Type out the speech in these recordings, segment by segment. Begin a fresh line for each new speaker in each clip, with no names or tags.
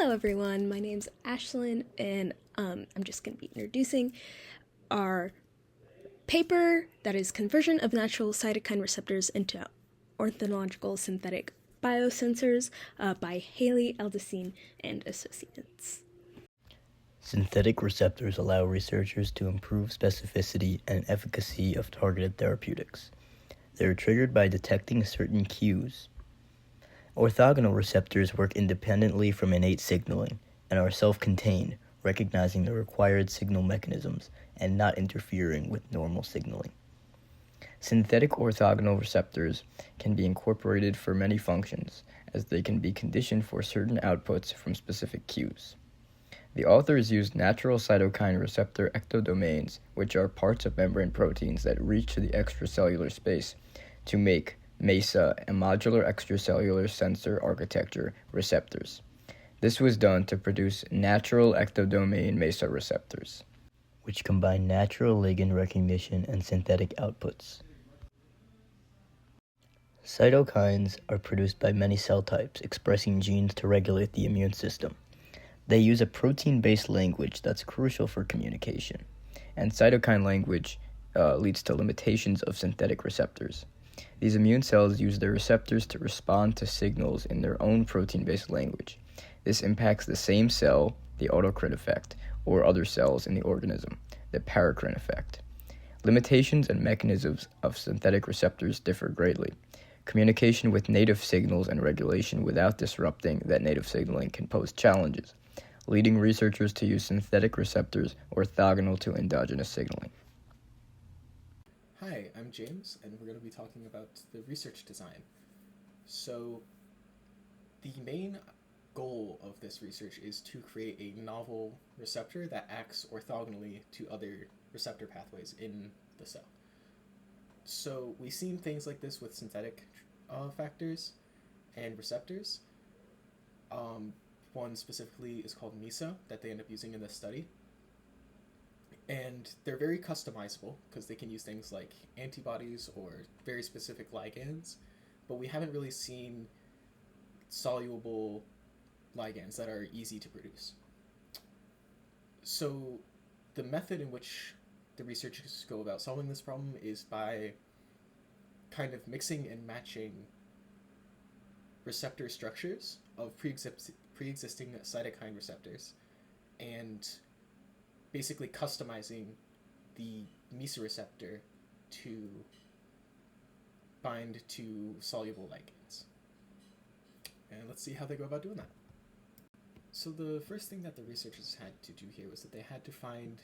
Hello everyone, my name's Ashlyn, and I'm just going to be introducing our paper that is Conversion of Natural Cytokine Receptors into Orthogonal Synthetic Biosensors by Haley, Eldesine, and Associates.
Synthetic receptors allow researchers to improve specificity and efficacy of targeted therapeutics. They are triggered by detecting certain cues. Orthogonal receptors work independently from innate signaling and are self-contained, recognizing the required signal mechanisms and not interfering with normal signaling. Synthetic orthogonal receptors can be incorporated for many functions, as they can be conditioned for certain outputs from specific cues. The authors used natural cytokine receptor ectodomains, which are parts of membrane proteins that reach to the extracellular space, to make MESA, a modular extracellular sensor architecture, receptors. This was done to produce natural ectodomain MESA receptors, which combine natural ligand recognition and synthetic outputs. Cytokines are produced by many cell types, expressing genes to regulate the immune system. They use a protein-based language that's crucial for communication, and cytokine language leads to limitations of synthetic receptors. These immune cells use their receptors to respond to signals in their own protein-based language. This impacts the same cell, the autocrine effect, or other cells in the organism, the paracrine effect. Limitations and mechanisms of synthetic receptors differ greatly. Communication with native signals and regulation without disrupting that native signaling can pose challenges, leading researchers to use synthetic receptors orthogonal to endogenous signaling.
Hi, I'm James, and we're going to be talking about the research design. So, the main goal of this research is to create a novel receptor that acts orthogonally to other receptor pathways in the cell. So, we've seen things like this with synthetic factors and receptors. One specifically is called MESA that they end up using in this study. And they're very customizable because they can use things like antibodies or very specific ligands, but we haven't really seen soluble ligands that are easy to produce. So the method in which the researchers go about solving this problem is by kind of mixing and matching receptor structures of pre-existing cytokine receptors and basically customizing the MESA receptor to bind to soluble ligands. And let's see how they go about doing that. So the first thing that the researchers had to do here was that they had to find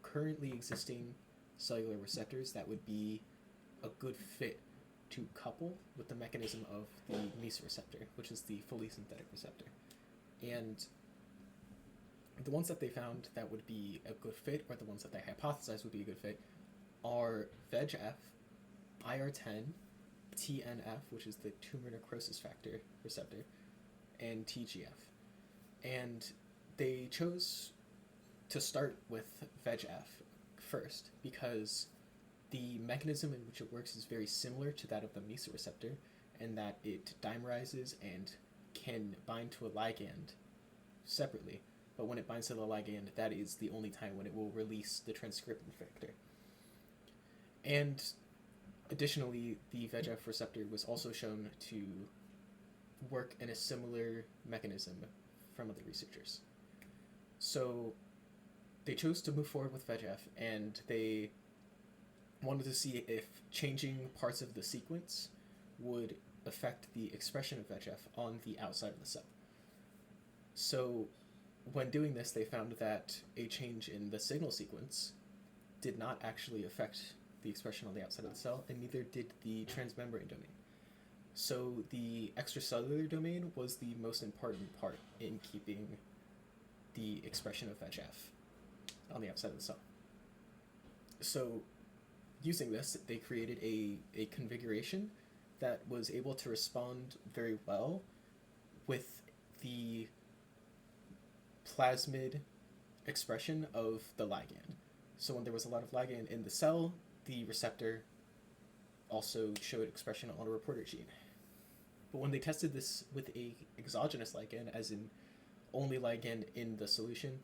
currently existing cellular receptors that would be a good fit to couple with the mechanism of the MESA receptor, which is the fully synthetic receptor. And the ones that they found that would be a good fit, or the ones that they hypothesized would be a good fit, are VEGF, IR10, TNF, which is the tumor necrosis factor receptor, and TGF. And they chose to start with VEGF first because the mechanism in which it works is very similar to that of the MESA receptor, in that it dimerizes and can bind to a ligand separately. But when it binds to the ligand, that is the only time when it will release the transcription factor. And additionally, the VEGF receptor was also shown to work in a similar mechanism from other researchers. So they chose to move forward with VEGF, and they wanted to see if changing parts of the sequence would affect the expression of VEGF on the outside of the cell. So when doing this, they found that a change in the signal sequence did not actually affect the expression on the outside of the cell, and neither did the transmembrane domain. So the extracellular domain was the most important part in keeping the expression of VEGF on the outside of the cell. So using this, they created a configuration that was able to respond very well with the plasmid expression of the ligand. So when there was a lot of ligand in the cell, the receptor also showed expression on a reporter gene. But when they tested this with a exogenous ligand, as in only ligand in the solution,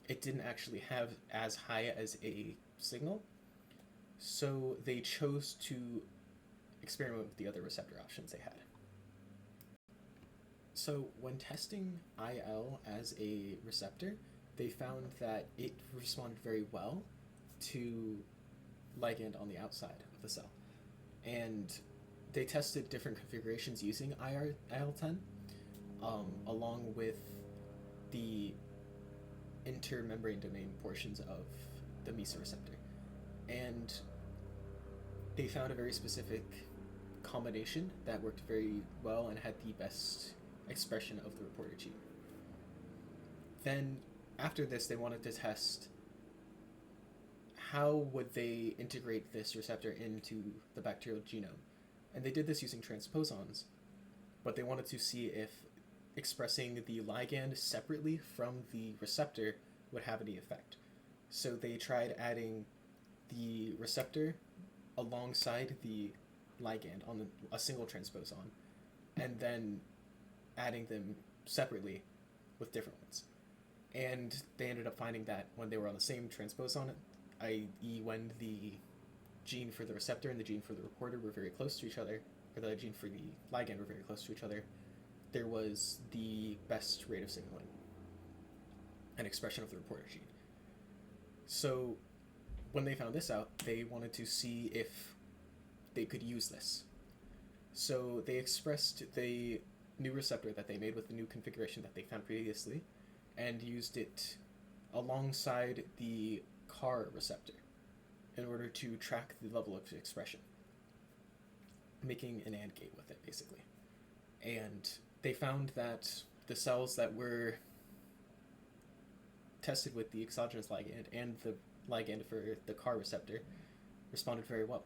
it didn't actually have as high as a signal. So they chose to experiment with the other receptor options they had. So when testing IL as a receptor, they found that it responded very well to ligand on the outside of the cell. And they tested different configurations using IL-10, along with the intermembrane domain portions of the MESA receptor. And they found a very specific combination that worked very well and had the best expression of the reporter gene. Then, after this, they wanted to test how would they integrate this receptor into the bacterial genome. And they did this using transposons, but they wanted to see if expressing the ligand separately from the receptor would have any effect. So they tried adding the receptor alongside the ligand on a single transposon, and then adding them separately with different ones. And they ended up finding that when they were on the same transposon, i.e. when the gene for the receptor and the gene for the reporter were very close to each other, or the gene for the ligand were very close to each other, there was the best rate of signaling and expression of the reporter gene. So when they found this out, they wanted to see if they could use this. So they expressed the new receptor that they made with the new configuration that they found previously and used it alongside the CAR receptor in order to track the level of expression, making an AND gate with it, basically. And they found that the cells that were tested with the exogenous ligand and the ligand for the CAR receptor responded very well,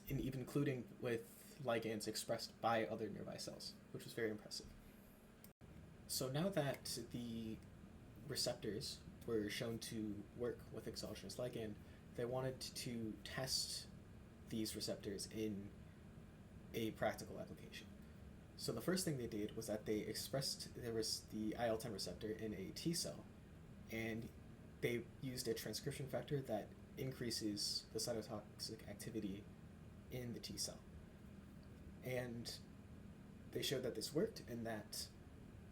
even including with ligands expressed by other nearby cells, which was very impressive. So now that the receptors were shown to work with exogenous ligand, they wanted to test these receptors in a practical application. So the first thing they did was that they expressed the IL-10 receptor in a T cell, and they used a transcription factor that increases the cytotoxic activity in the T cell. And they showed that this worked and that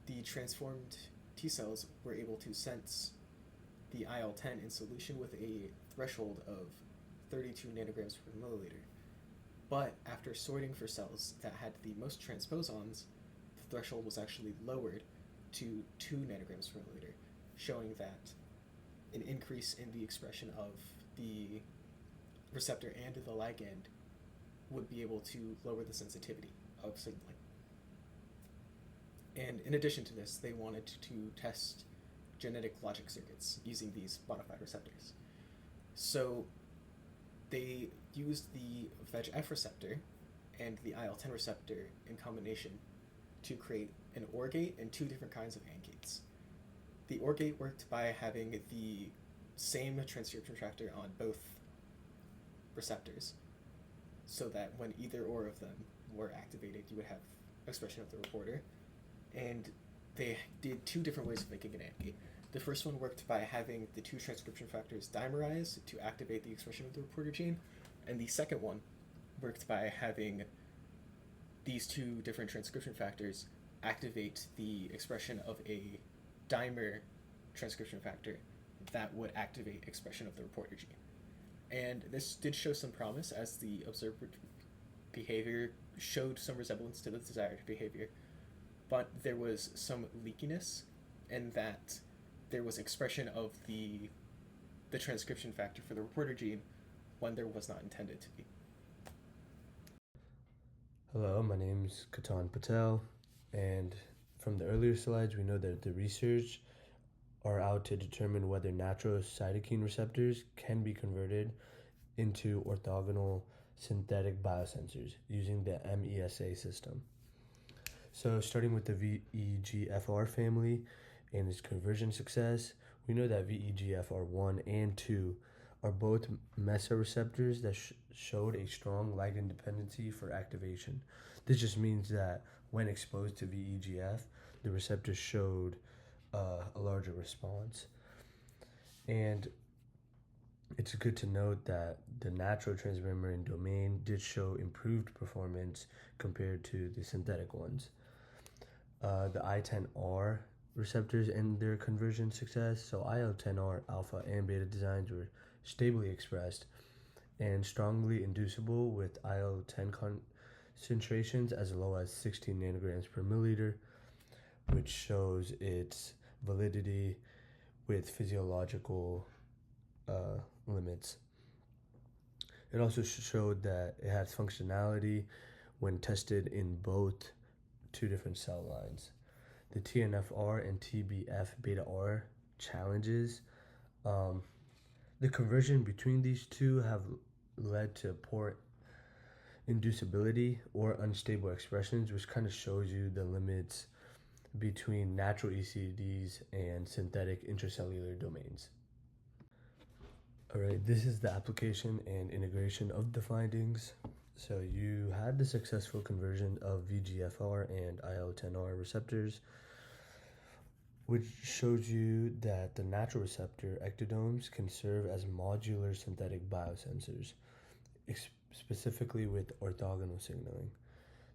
the transformed T cells were able to sense the IL-10 in solution with a threshold of 32 nanograms per milliliter. But after sorting for cells that had the most transposons, the threshold was actually lowered to 2 nanograms per milliliter, showing that an increase in the expression of the receptor and the ligand would be able to lower the sensitivity of signaling. And in addition to this, they wanted to test genetic logic circuits using these modified receptors. So they used the VEGF receptor and the IL-10 receptor in combination to create an OR gate and 2 different kinds of AND gates. The OR gate worked by having the same transcription factor on both receptors, so that when either or of them were activated, you would have expression of the reporter. And they did 2 different ways of making an AND gate. The first one worked by having the 2 transcription factors dimerize to activate the expression of the reporter gene, and the second one worked by having these 2 different transcription factors activate the expression of a dimer transcription factor that would activate expression of the reporter gene. And this did show some promise, as the observed behavior showed some resemblance to the desired behavior, but there was some leakiness in that there was expression of the transcription factor for the reporter gene when there was not intended to be.
Hello, my name is Katan Patel, and from the earlier slides, we know that the research are out to determine whether natural cytokine receptors can be converted into orthogonal synthetic biosensors using the MESA system. So starting with the VEGFR family and its conversion success, we know that VEGFR1 and 2 are both MESA receptors that showed a strong ligand dependency for activation. This just means that when exposed to VEGF, the receptor showed a larger response. And it's good to note that the natural transmembrane domain did show improved performance compared to the synthetic ones. The I10R receptors and their conversion success, so IL-10R alpha and beta designs were stably expressed and strongly inducible with IL-10 concentrations as low as 16 nanograms per milliliter, which shows its validity with physiological limits. It also showed that it has functionality when tested in both two different cell lines. The TNFR and TBF beta R challenges, the conversion between these two have led to poor inducibility or unstable expressions, which kind of shows you the limits between natural ECDs and synthetic intracellular domains. All right, this is the application and integration of the findings. So you had the successful conversion of VEGFR and IL-10R receptors, which shows you that the natural receptor ectodomes can serve as modular synthetic biosensors, specifically with orthogonal signaling.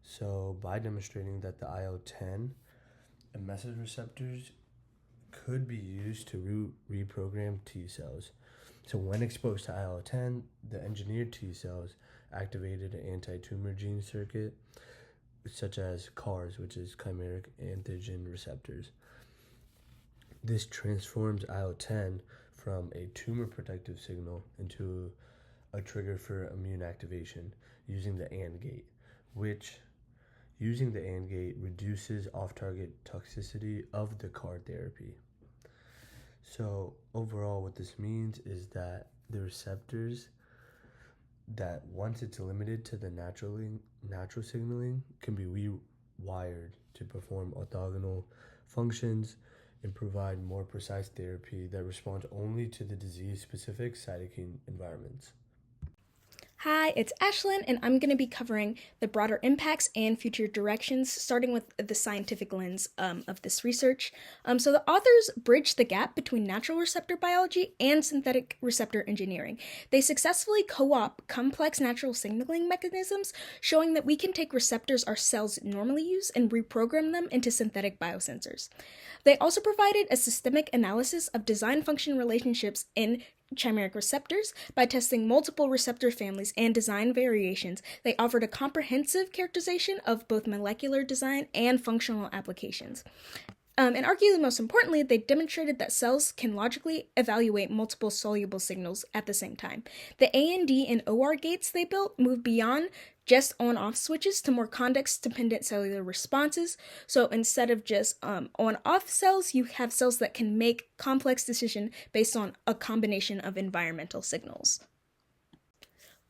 So by demonstrating that the IL-10 and message receptors could be used to reprogram T cells. So when exposed to IL-10, the engineered T cells activated an anti-tumor gene circuit, such as CARs, which is chimeric antigen receptors. This transforms IL-10 from a tumor protective signal into a trigger for immune activation using the AND gate, which using the AND gate reduces off-target toxicity of the CAR therapy. So overall, what this means is that the receptors that once it's limited to the natural signaling can be rewired to perform orthogonal functions and provide more precise therapy that responds only to the disease-specific cytokine environments.
Hi, it's Ashlyn, and I'm going to be covering the broader impacts and future directions, starting with the scientific lens of this research. So the authors bridged the gap between natural receptor biology and synthetic receptor engineering. They successfully co-opt complex natural signaling mechanisms, showing that we can take receptors our cells normally use and reprogram them into synthetic biosensors. They also provided a systemic analysis of design-function relationships in chimeric receptors. By testing multiple receptor families and design variations, they offered a comprehensive characterization of both molecular design and functional applications. And arguably most importantly, they demonstrated that cells can logically evaluate multiple soluble signals at the same time. The AND and OR gates they built moved beyond just on-off switches to more context-dependent cellular responses. So instead of just on-off cells, you have cells that can make complex decisions based on a combination of environmental signals.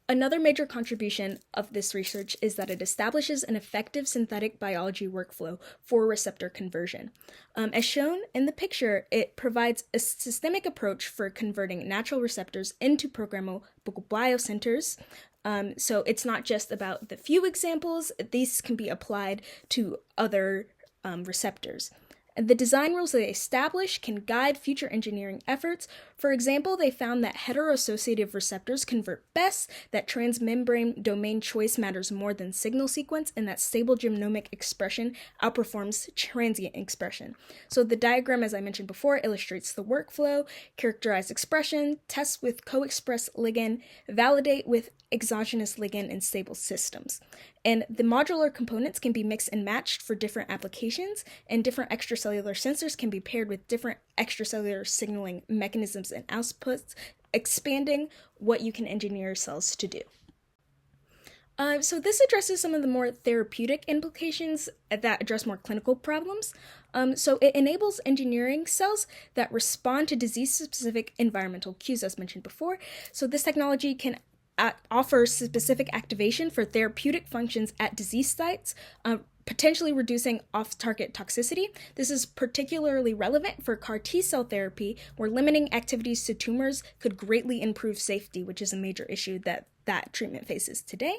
Another major contribution of this research is that it establishes an effective synthetic biology workflow for receptor conversion. As shown in the picture, it provides a systemic approach for converting natural receptors into programmable biosenors. So it's not just about the few examples, these can be applied to other receptors. The design rules they establish can guide future engineering efforts. For example, they found that heteroassociative receptors convert best, that transmembrane domain choice matters more than signal sequence, and that stable genomic expression outperforms transient expression. So the diagram, as I mentioned before, illustrates the workflow: characterize expression, test with co-express ligand, validate with exogenous ligand in stable systems. And the modular components can be mixed and matched for different applications, and different extracellular sensors can be paired with different extracellular signaling mechanisms and outputs, expanding what you can engineer cells to do. So this addresses some of the more therapeutic implications that address more clinical problems. So it enables engineering cells that respond to disease-specific environmental cues, as mentioned before. So this technology can offer specific activation for therapeutic functions at disease sites, potentially reducing off-target toxicity. This is particularly relevant for CAR T-cell therapy, where limiting activities to tumors could greatly improve safety, which is a major issue that that treatment faces today.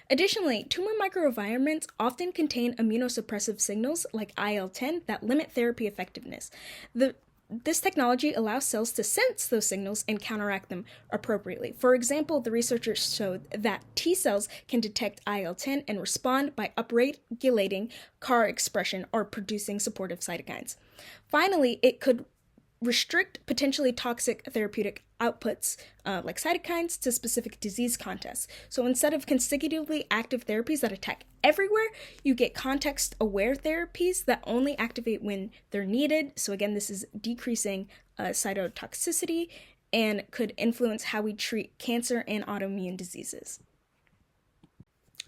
Additionally, tumor microenvironments often contain immunosuppressive signals like IL-10 that limit therapy effectiveness. This technology allows cells to sense those signals and counteract them appropriately. For example, the researchers showed that T cells can detect IL-10 and respond by upregulating CAR expression or producing supportive cytokines. Finally, it could restrict potentially toxic therapeutic outputs like cytokines to specific disease contexts. So instead of consecutively active therapies that attack everywhere, you get context-aware therapies that only activate when they're needed. So again, this is decreasing cytotoxicity and could influence how we treat cancer and autoimmune diseases.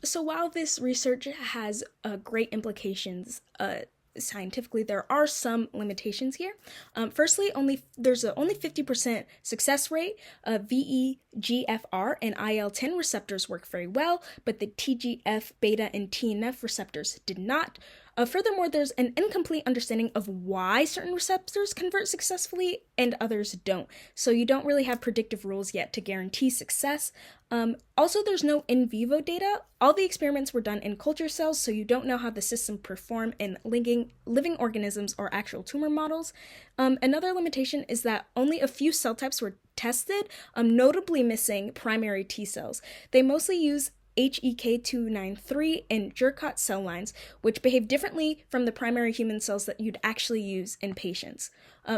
So while this research has great implications scientifically, there are some limitations here. Firstly, there's only 50% success rate. VEGFR and IL-10 receptors work very well, but the TGF, beta, and TNF receptors did not. Furthermore, there's an incomplete understanding of why certain receptors convert successfully and others don't. So you don't really have predictive rules yet to guarantee success. Also, there's no in vivo data. All the experiments were done in culture cells, so you don't know how the system performed in living organisms or actual tumor models. Another limitation is that only a few cell types were tested, notably missing primary T cells. They mostly use HEK293 and Jurkat cell lines, which behave differently from the primary human cells that you'd actually use in patients.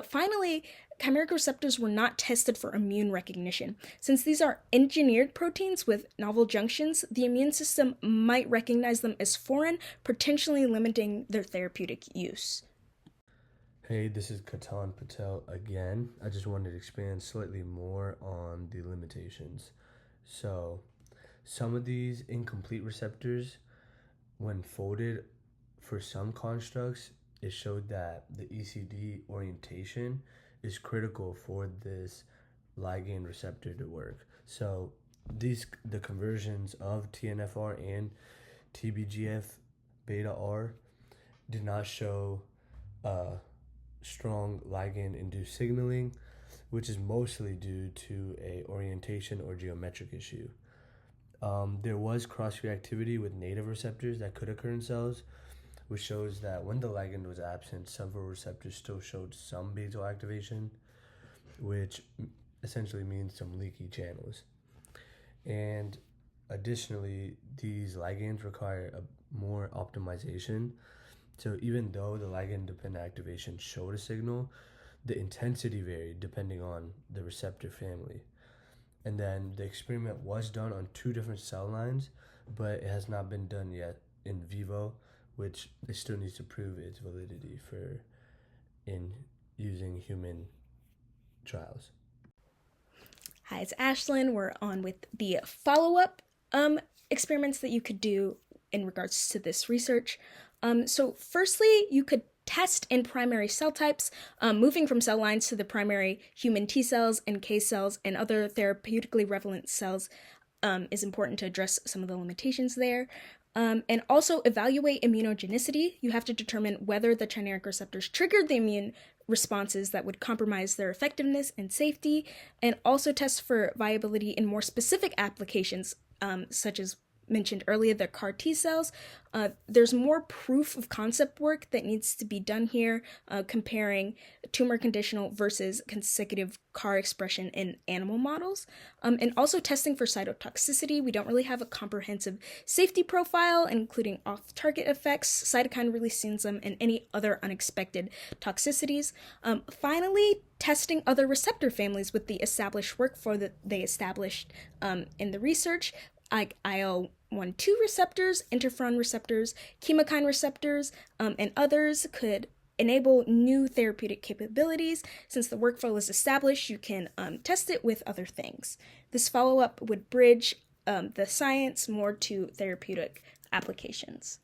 Finally, chimeric receptors were not tested for immune recognition. Since these are engineered proteins with novel junctions, the immune system might recognize them as foreign, potentially limiting their therapeutic use.
Hey, this is Katan Patel again. I just wanted to expand slightly more on the limitations. So, some of these incomplete receptors, when folded for some constructs, it showed that the ECD orientation is critical for this ligand receptor to work. So the conversions of TNFR and TBGF beta R did not show strong ligand-induced signaling, which is mostly due to a orientation or geometric issue. There was cross-reactivity with native receptors that could occur in cells, which shows that when the ligand was absent, several receptors still showed some basal activation, which essentially means some leaky channels. And additionally, these ligands require more optimization. So even though the ligand-dependent activation showed a signal, the intensity varied depending on the receptor family. And then the experiment was done on 2 different cell lines, but it has not been done yet in vivo, which it still needs to prove its validity in using human trials.
Hi, it's Ashlyn. We're on with the follow-up experiments that you could do in regards to this research. So firstly, you could test in primary cell types, moving from cell lines to the primary human T cells, NK cells, and other therapeutically relevant cells is important to address some of the limitations there. And also evaluate immunogenicity. You have to determine whether the chimeric receptors triggered the immune responses that would compromise their effectiveness and safety, and also test for viability in more specific applications, such as mentioned earlier, the CAR T cells. There's more proof of concept work that needs to be done here, comparing tumor conditional versus consecutive CAR expression in animal models, and also testing for cytotoxicity. We don't really have a comprehensive safety profile, including off-target effects, cytokine release syndrome, and any other unexpected toxicities. Finally, testing other receptor families with the established workflow that they established in the research, like IL-1/2 receptors, interferon receptors, chemokine receptors, and others could enable new therapeutic capabilities. Since the workflow is established, you can test it with other things. This follow-up would bridge the science more to therapeutic applications.